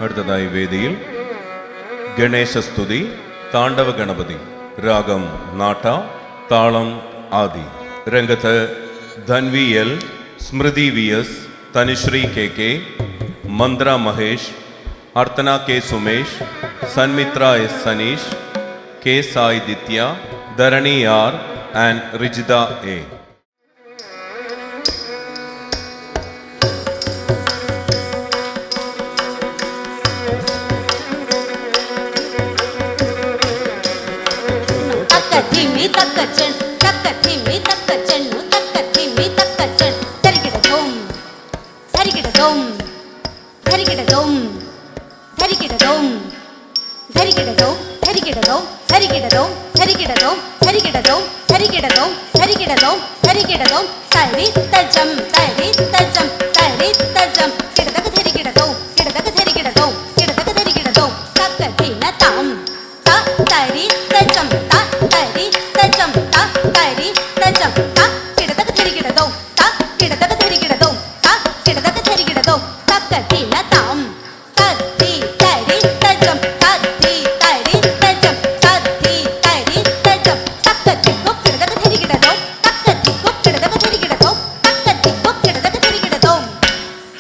അടുത്തതായി വേദിയിൽ ഗണേശസ്തുതി താണ്ഡവ ഗണപതി, രാഗം നാട്ട, താളം ആദി. രംഗത്ത് Dhanvi L, Smriti V S, Tanushree K K, Mandra Mahesh, Arthana K Sumesh, Sanmitra S Saneesh, K Sai Ditya, Dharani R and Rijitha A.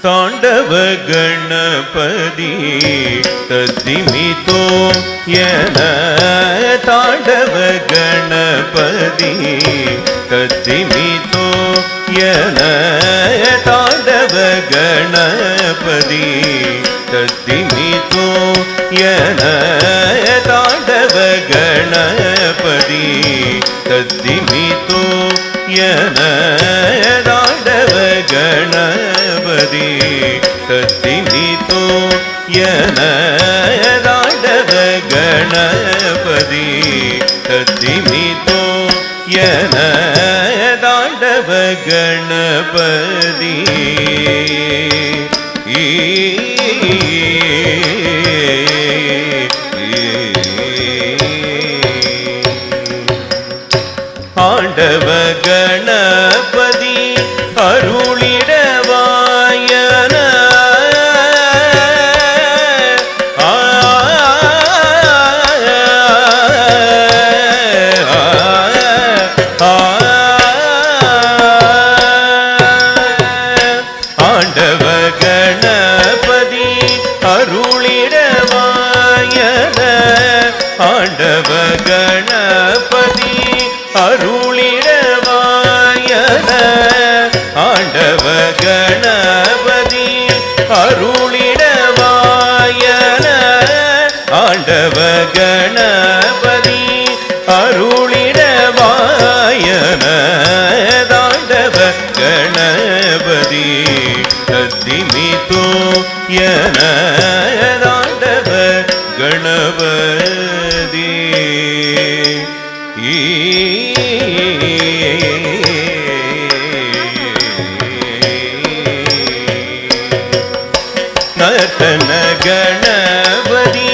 தாண்டவ கணபதி தத்திமிதோ என, தாண்டவ கணபதி தத்திமிதோ என, தாண்டவ கணபதி தத்திமிதோ என, தாண்டவ கணபதி தத்திமிதோ என, தாண்டவ கணபதி தத்திமிதோ என, தாண்டவ கணபதி தத்திமிதோ என, தாண்டவ கணபதி. ஆண்டவ கணபதி அருளிடவாயன, ஆண்டவ கணபதி அருளிடவாயன, ஆண்டவ கணபதி அருளிடவாயன, ஆண்டவ கணபதி அருளிடவாயன, ஆண்டவ கணபதி அருளிடவாயன, தாண்டவ கணபதி தத்திமிதோ என, தாண்டவ கணபதி. நர்த்தன கணபதி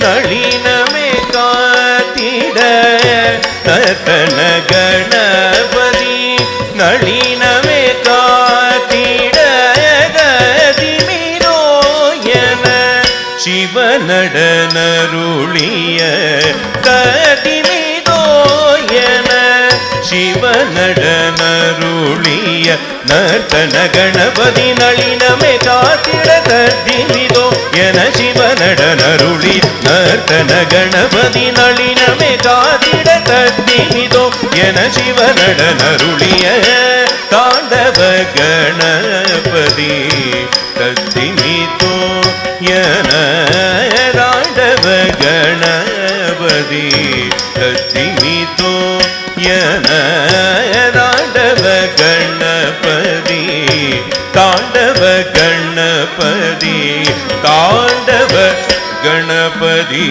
நளினமே காத்திட, நர்த்தன கணபதி நளினமே காத்திட, கதிமிதோ என சிவநடனருளிய, கதிமிதோ என சிவநடனருளிய, நர்த்தன கணபதி நளினமே காத்திட, கதிமிதோ என சிவநடனருளி, நர்த்தன கணபதி நளினமே காத்திட, கதிமிதோ என சிவநடனருளிய, தாண்டவ கணபதி தத்திமிதோ என, தாண்டவ கணபதி தத்திமிதோ என, தாண்டவ கணபதி, தாண்டவ கணபதி, தாண்டவ கணபதி.